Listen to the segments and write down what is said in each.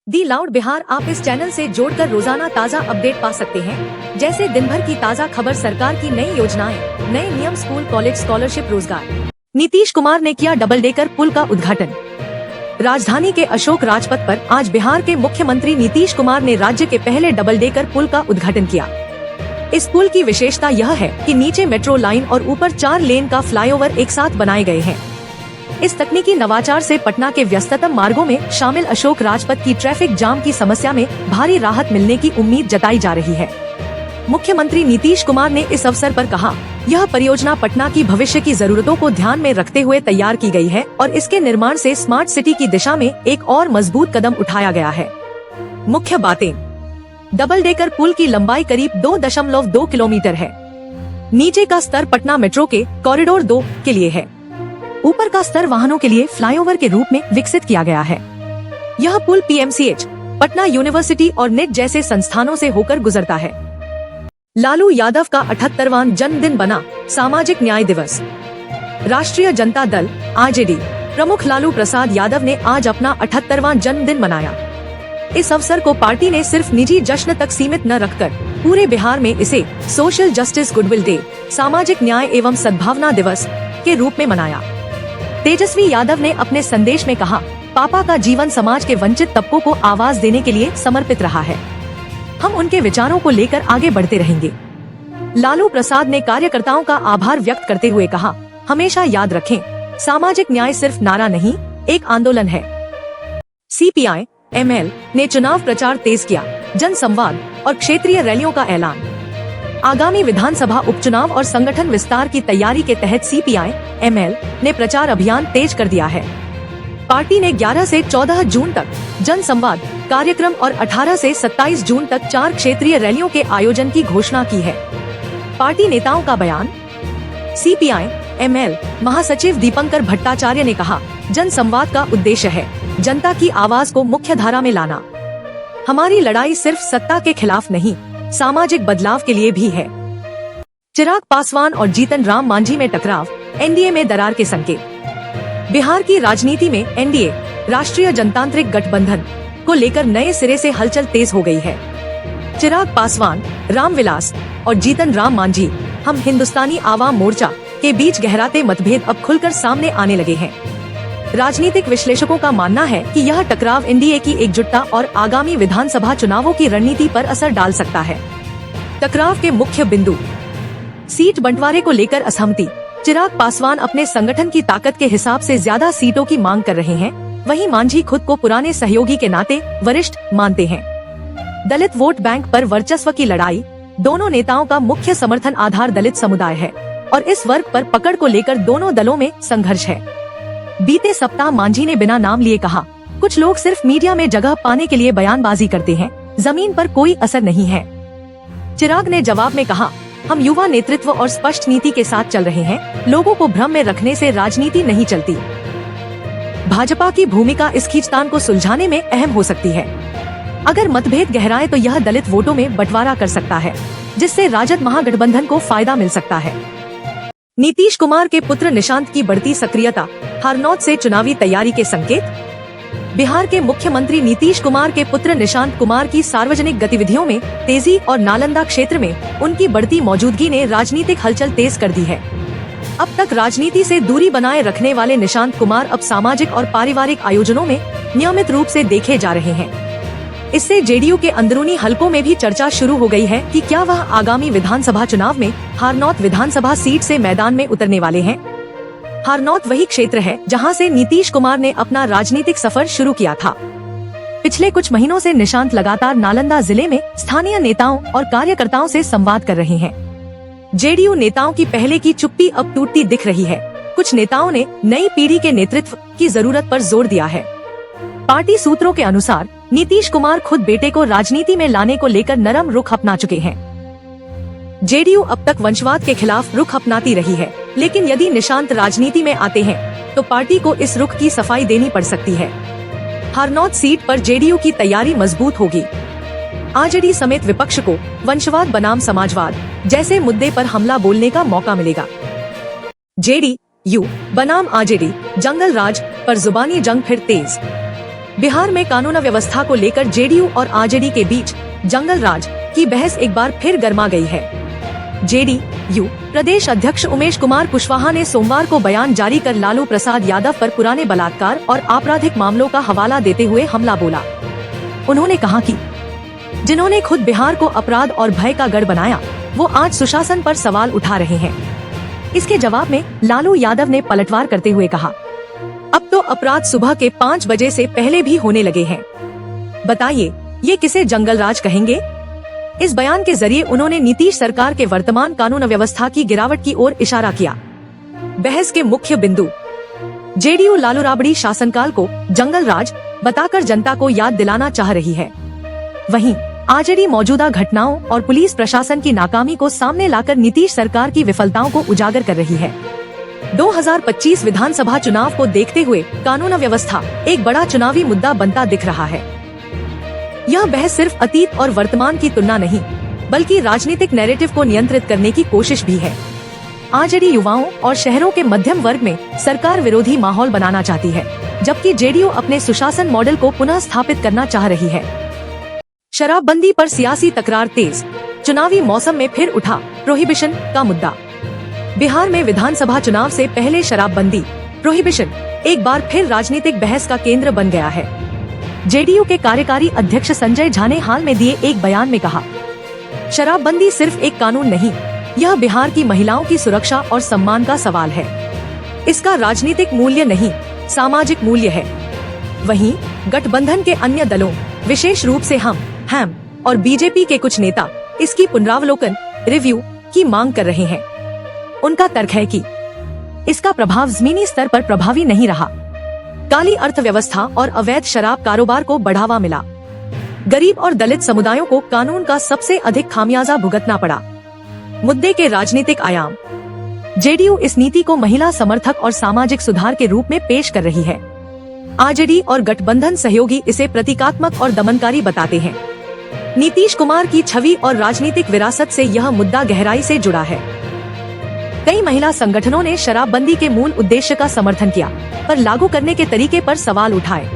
दी loud Bihar आप इस channel से जोड़कर रोजाना ताज़ा अपडेट पा सकते हैं। जैसे दिन भर की ताज़ा खबर, सरकार की नई योजनाएं, नए नियम, स्कूल कॉलेज स्कॉलरशिप, रोजगार। नीतीश कुमार ने किया डबल डेकर पुल का उद्घाटन। राजधानी के अशोक राजपथ पर आज बिहार के मुख्यमंत्री नीतीश कुमार ने राज्य के पहले डबल डेकर पुल का उद्घाटन किया। इस पुल की विशेषता यह है कि नीचे मेट्रो लाइन और ऊपर 4 लेन का फ्लाईओवर एक साथ बनाए गए हैं। इस तकनीकी नवाचार से पटना के व्यस्ततम मार्गों में शामिल अशोक राजपथ की ट्रैफिक जाम की समस्या में भारी राहत मिलने की उम्मीद जताई जा रही है। मुख्यमंत्री नीतीश कुमार ने इस अवसर पर कहा, यह परियोजना पटना की भविष्य की जरूरतों को ध्यान में रखते हुए तैयार की गई है और इसके निर्माण से स्मार्ट सिटी की दिशा में एक और मजबूत कदम उठाया गया है। मुख्य बातें: डबल डेकर पुल की लंबाई करीब 2.2 किलोमीटर है। नीचे का स्तर पटना मेट्रो के कॉरिडोर 2 के लिए है। ऊपर का स्तर वाहनों के लिए फ्लाईओवर के रूप में विकसित किया गया है। यह पुल पीएमसीएच, पटना यूनिवर्सिटी और नेट जैसे संस्थानों से होकर गुजरता है। लालू यादव का 78वां जन्मदिन बना सामाजिक न्याय दिवस। राष्ट्रीय जनता दल आरजेडी प्रमुख लालू प्रसाद यादव ने आज अपना 78वां जन्मदिन मनाया। इस अवसर को पार्टी ने सिर्फ निजी जश्न तक सीमित न रखकर पूरे बिहार में इसे सोशल जस्टिस गुडविल डे, सामाजिक न्याय एवं सद्भावना दिवस के रूप में मनाया। तेजस्वी यादव ने अपने संदेश में कहा, पापा का जीवन समाज के वंचित तबकों को आवाज देने के लिए समर्पित रहा है। हम उनके विचारों को लेकर आगे बढ़ते रहेंगे। लालू प्रसाद ने कार्यकर्ताओं का आभार व्यक्त करते हुए कहा, हमेशा याद रखें, सामाजिक न्याय सिर्फ नारा नहीं, एक आंदोलन है। सीपीआई एमएल ने चुनाव प्रचार तेज किया, जन संवाद और क्षेत्रीय रैलियों का ऐलान। आगामी विधानसभा उपचुनाव और संगठन विस्तार की तैयारी के तहत सीपीआई एमएल ने प्रचार अभियान तेज कर दिया है। पार्टी ने 11 से 14 जून तक जन संवाद कार्यक्रम और 18 से 27 जून तक 4 क्षेत्रीय रैलियों के आयोजन की घोषणा की है। पार्टी नेताओं का बयान। सीपीआई एमएल महासचिव दीपंकर भट्टाचार्य ने कहा, जन संवाद का उद्देश्य है जनता की आवाज को मुख्य धारा में लाना। हमारी लड़ाई सिर्फ सत्ता के खिलाफ नहीं, सामाजिक बदलाव के लिए भी है। चिराग पासवान और जीतन राम मांझी में टकराव, एनडीए में दरार के संकेत। बिहार की राजनीति में एनडीए राष्ट्रीय जनतांत्रिक गठबंधन को लेकर नए सिरे से हलचल तेज हो गई है। चिराग पासवान, रामविलास और जीतन राम मांझी हम हिंदुस्तानी आवाम मोर्चा के बीच गहराते मतभेद अब खुलकर सामने आने लगे हैं। राजनीतिक विश्लेषकों का मानना है कि यह टकराव एनडीए की एकजुटता और आगामी विधानसभा चुनावों की रणनीति पर असर डाल सकता है। टकराव के मुख्य बिंदु: सीट बंटवारे को लेकर असहमति। चिराग पासवान अपने संगठन की ताकत के हिसाब से ज्यादा सीटों की मांग कर रहे हैं, वहीं मांझी खुद को पुराने सहयोगी के नाते वरिष्ठ मानते हैं। दलित वोट बैंक पर वर्चस्व की लड़ाई। दोनों नेताओं का मुख्य समर्थन आधार दलित समुदाय है और इस वर्ग पर पकड़ को लेकर दोनों दलों में संघर्ष है। बीते सप्ताह मांझी ने बिना नाम लिए कहा, कुछ लोग सिर्फ मीडिया में जगह पाने के लिए बयानबाजी करते हैं, जमीन पर कोई असर नहीं है। चिराग ने जवाब में कहा, हम युवा नेतृत्व और स्पष्ट नीति के साथ चल रहे हैं, लोगों को भ्रम में रखने से राजनीति नहीं चलती। भाजपा की भूमिका इस खींचतान को सुलझाने में अहम हो सकती है। अगर मतभेद गहराए तो यह दलित वोटों में बंटवारा कर सकता है, जिससे राजद महागठबंधन को फायदा मिल सकता है। नीतीश कुमार के पुत्र निशांत की बढ़ती सक्रियता, हारनौत से चुनावी तैयारी के संकेत। बिहार के मुख्यमंत्री नीतीश कुमार के पुत्र निशांत कुमार की सार्वजनिक गतिविधियों में तेजी और नालंदा क्षेत्र में उनकी बढ़ती मौजूदगी ने राजनीतिक हलचल तेज कर दी है। अब तक राजनीति से दूरी बनाए रखने वाले निशांत कुमार अब सामाजिक और पारिवारिक आयोजनों में नियमित रूप से देखे जा रहे हैं। इससे जेडीयू के अंदरूनी हलकों में भी चर्चा शुरू हो गई है कि क्या वह आगामी विधानसभा चुनाव में हारनौत विधानसभा सीट से मैदान में उतरने वाले हैं। हारनौत वही क्षेत्र है जहां से नीतीश कुमार ने अपना राजनीतिक सफर शुरू किया था। पिछले कुछ महीनों से निशांत लगातार नालंदा जिले में स्थानीय नेताओं और कार्यकर्ताओं से संवाद कर रहे हैं। जेडीयू नेताओं की पहले की चुप्पी अब टूटती दिख रही है। कुछ नेताओं ने नई पीढ़ी के नेतृत्व की जरूरत पर जोर दिया है। पार्टी सूत्रों के अनुसार नीतीश कुमार खुद बेटे को राजनीति में लाने को लेकर नरम रुख अपना चुके हैं। जेडीयू अब तक वंशवाद के खिलाफ रुख अपनाती रही है, लेकिन यदि निशांत राजनीति में आते हैं तो पार्टी को इस रुख की सफाई देनी पड़ सकती है। हारनौत सीट पर जेडीयू की तैयारी मजबूत होगी। आरजेडी समेत विपक्ष को वंशवाद बनाम समाजवाद जैसे मुद्दे पर हमला बोलने का मौका मिलेगा। जेडीयू बनाम आरजेडी जंगल राज पर जुबानी जंग फिर तेज। बिहार में कानून व्यवस्था को लेकर जेडीयू और आरजेडी के बीच जंगल राज की बहस एक बार फिर गर्मा गई है। जेडीयू प्रदेश अध्यक्ष उमेश कुमार कुशवाहा ने सोमवार को बयान जारी कर लालू प्रसाद यादव पर पुराने बलात्कार और आपराधिक मामलों का हवाला देते हुए हमला बोला। उन्होंने कहा कि जिन्होंने खुद बिहार को अपराध और भय का गढ़ बनाया, वो आज सुशासन पर सवाल उठा रहे हैं। इसके जवाब में लालू यादव ने पलटवार करते हुए कहा, अब तो अपराध सुबह के 5 बजे से पहले भी होने लगे हैं। बताइए, ये किसे जंगल राज कहेंगे? इस बयान के जरिए उन्होंने नीतीश सरकार के वर्तमान कानून व्यवस्था की गिरावट की ओर इशारा किया। बहस के मुख्य बिंदु, जेडीयू लालू राबड़ी शासनकाल को जंगल राज बताकर जनता को याद दिलाना चाह रही है। वहीं आरजेडी मौजूदा घटनाओं और पुलिस प्रशासन की नाकामी को सामने लाकर नीतीश सरकार की विफलताओं को उजागर कर रही है। 2025 विधानसभा चुनाव को देखते हुए कानून व्यवस्था एक बड़ा चुनावी मुद्दा बनता दिख रहा है। यह बहस सिर्फ अतीत और वर्तमान की तुलना नहीं, बल्कि राजनीतिक नैरेटिव को नियंत्रित करने की कोशिश भी है। आरजेडी युवाओं और शहरों के मध्यम वर्ग में सरकार विरोधी माहौल बनाना चाहती है, जबकि जेडीयू अपने सुशासन मॉडल को पुनः स्थापित करना चाह रही है। शराबबंदी पर सियासी तकरार तेज, चुनावी मौसम में फिर उठा प्रोहिबिशन का मुद्दा। बिहार में विधानसभा चुनाव से पहले शराबबंदी प्रोहिबिशन एक बार फिर राजनीतिक बहस का केंद्र बन गया है। जेडीयू के कार्यकारी अध्यक्ष संजय झा ने हाल में दिए एक बयान में कहा, शराबबंदी सिर्फ एक कानून नहीं, यह बिहार की महिलाओं की सुरक्षा और सम्मान का सवाल है। इसका राजनीतिक मूल्य नहीं, सामाजिक मूल्य है। वहीं गठबंधन के अन्य दलों, विशेष रूप से हम और बीजेपी के कुछ नेता इसकी पुनरावलोकन रिव्यू की मांग कर रहे हैं। उनका तर्क है कि इसका प्रभाव जमीनी स्तर पर प्रभावी नहीं रहा। काली अर्थव्यवस्था और अवैध शराब कारोबार को बढ़ावा मिला। गरीब और दलित समुदायों को कानून का सबसे अधिक खामियाजा भुगतना पड़ा। मुद्दे के राजनीतिक आयाम, जेडीयू इस नीति को महिला समर्थक और सामाजिक सुधार के रूप में पेश कर रही है। आरजेडी और गठबंधन सहयोगी इसे प्रतीकात्मक और दमनकारी बताते हैं। नीतीश कुमार की छवि और राजनीतिक विरासत से यह मुद्दा गहराई से जुड़ा है। कई महिला संगठनों ने शराबबंदी के मूल उद्देश्य का समर्थन किया, पर लागू करने के तरीके पर सवाल उठाए।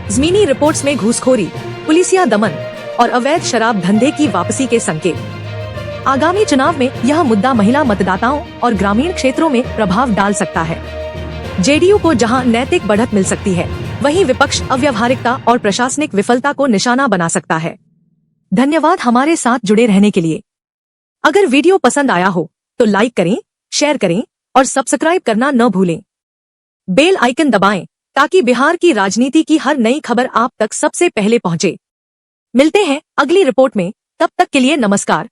जमीनी रिपोर्ट्स में घूसखोरी, पुलिसिया दमन और अवैध शराब धंधे की वापसी के संकेत। आगामी चुनाव में यह मुद्दा महिला मतदाताओं और ग्रामीण क्षेत्रों में प्रभाव डाल सकता है। जेडीयू को जहां नैतिक बढ़त मिल सकती है, वहीं विपक्ष अव्यावहारिकता और प्रशासनिक विफलता को निशाना बना सकता है। धन्यवाद हमारे साथ जुड़े रहने के लिए। अगर वीडियो पसंद आया हो तो लाइक करें, शेयर करें और सब्सक्राइब करना न भूलें। बेल आइकन दबाएं ताकि बिहार की राजनीति की हर नई खबर आप तक सबसे पहले पहुंचे। मिलते हैं अगली रिपोर्ट में, तब तक के लिए नमस्कार।